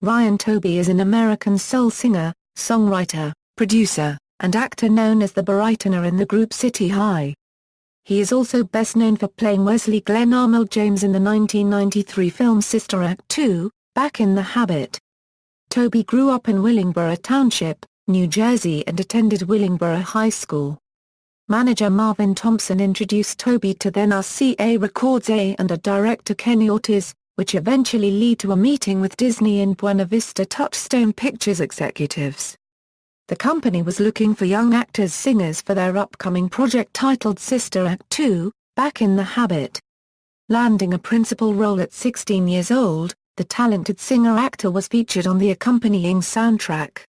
Ryan Toby is an American soul singer, songwriter, producer, and actor known as the baritenor in the group City High. He is also best known for playing Wesley Glen Ahmal James in the 1993 film Sister Act 2, Back in the Habit. Toby grew up in Willingboro Township, New Jersey and attended Willingboro High School. Manager Marvin Thompson introduced Toby to then RCA Records and director Kenny Ortiz, which eventually led to a meeting with Disney and Buena Vista Touchstone Pictures executives. The company was looking for young actors-singers for their upcoming project titled Sister Act 2, Back in the Habit. Landing a principal role at 16 years old, the talented singer-actor was featured on the accompanying soundtrack.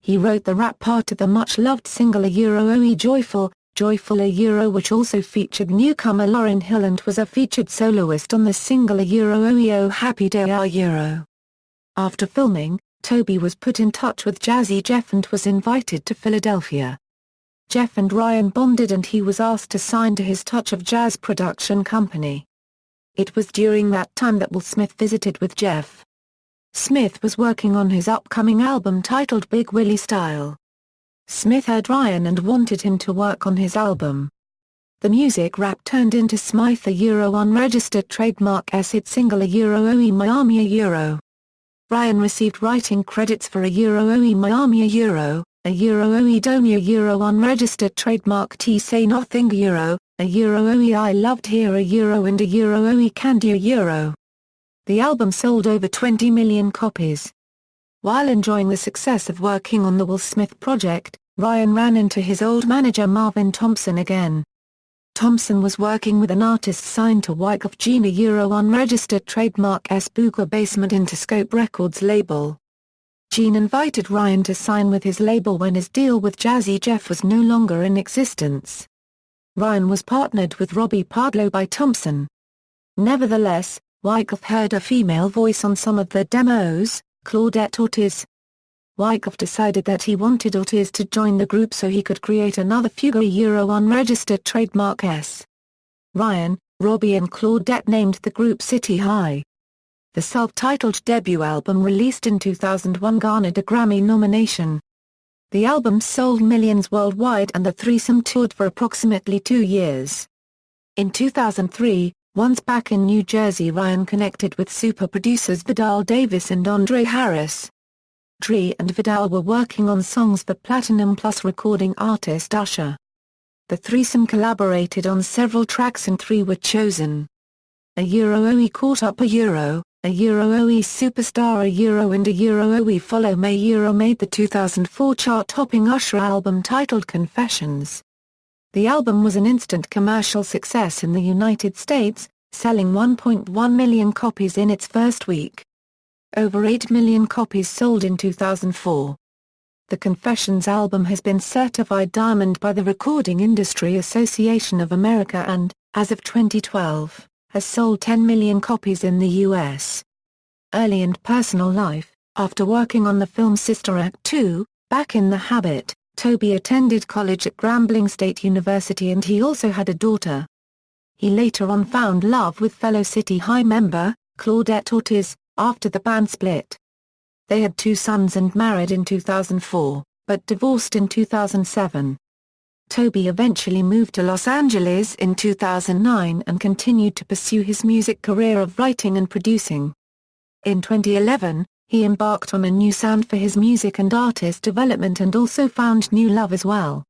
He wrote the rap part of the much-loved single Oe Joyful, Joyful which also featured newcomer Lauryn Hill and was a featured soloist on the single Oe Happy Day After filming, Toby was put in touch with Jazzy Jeff and was invited to Philadelphia. Jeff and Ryan bonded and he was asked to sign to his Touch of Jazz production company. It was during that time that Will Smith visited with Jeff. Smith was working on his upcoming album titled Big Willie Style. Smith heard Ryan and wanted him to work on his album. The music rap turned into Smythe unregistered trademark hit single Oe Miami Ryan received writing credits for Oe Miami Oe Donia unregistered trademark T Say Nothing Oe I Loved Here and Oe Candy The album sold over 20 million copies. While enjoying the success of working on the Will Smith project, Ryan ran into his old manager Marvin Thompson again. Thompson was working with an artist signed to Wyckoff Jean unregistered trademark Booger Basement Interscope Records label. Jean invited Ryan to sign with his label when his deal with Jazzy Jeff was no longer in existence. Ryan was partnered with Robbie Pardlow by Thompson. Nevertheless, Wyckoff heard a female voice on some of the demos, Claudette Ortiz. Wyckoff decided that he wanted Ortiz to join the group so he could create another fugue unregistered trademark S. Ryan, Robbie and Claudette named the group City High. The self-titled debut album released in 2001 garnered a Grammy nomination. The album sold millions worldwide and the threesome toured for approximately 2 years. In 2003, once back in New Jersey, Ryan connected with super producers Vidal Davis and Andre Harris. Dre and Vidal were working on songs for Platinum Plus recording artist Usher. The threesome collaborated on several tracks and 3 were chosen. Oe Caught Up Oe Superstar and Oe Follow Me made the 2004 chart-topping Usher album titled Confessions. The album was an instant commercial success in the United States, selling 1.1 million copies in its first week. Over 8 million copies sold in 2004. The Confessions album has been certified diamond by the Recording Industry Association of America and, as of 2012, has sold 10 million copies in the U.S. Early and personal life. After working on the film Sister Act 2, Back in the Habit, Toby attended college at Grambling State University and he also had a daughter. He later on found love with fellow City High member, Claudette Ortiz, after the band split. They had 2 sons and married in 2004, but divorced in 2007. Toby eventually moved to Los Angeles in 2009 and continued to pursue his music career of writing and producing. In 2011, he embarked on a new sound for his music and artist development and also found new love as well.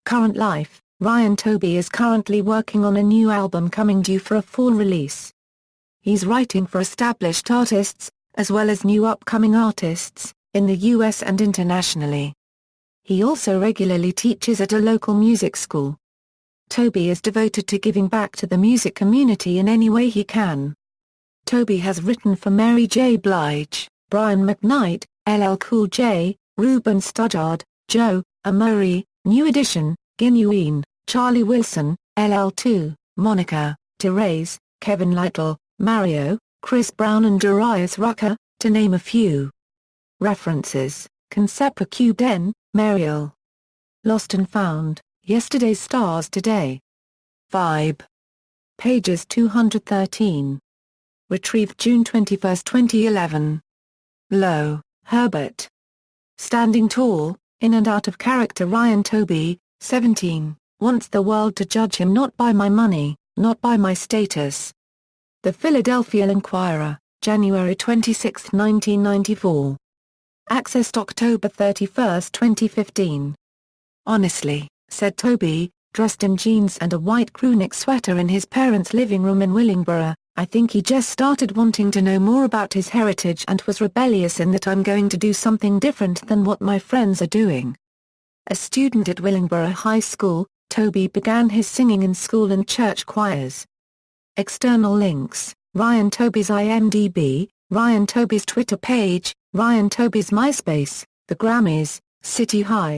Current life. Ryan Toby is currently working on a new album coming due for a fall release. He's writing for established artists, as well as new upcoming artists, in the US and internationally. He also regularly teaches at a local music school. Toby is devoted to giving back to the music community in any way he can. Toby has written for Mary J. Blige, Brian McKnight, LL Cool J, Ruben Studdard, Joe, Amore, New Edition, Ginuine, Charlie Wilson, LL2, Monica, Therese, Kevin Lytle, Mario, Chris Brown and Darius Rucker, to name a few. References: Concepra Q Den, Mariel. Lost and Found, Yesterday's Stars Today. Vibe. Pages 213. Retrieved June 21, 2011. Low, Herbert. Standing Tall, In and Out of Character. Ryan Toby, 17, wants the world to judge him not by my money, not by my status. The Philadelphia Inquirer, January 26, 1994. Accessed October 31, 2015. Honestly, said Toby, dressed in jeans and a white crewneck sweater in his parents' living room in Willingboro, I think he just started wanting to know more about his heritage and was rebellious in that I'm going to do something different than what my friends are doing. A student at Willingboro High School, Toby began his singing in school and church choirs. External links: Ryan Toby's IMDb, Ryan Toby's Twitter page, Ryan Toby's MySpace, The Grammys, City High.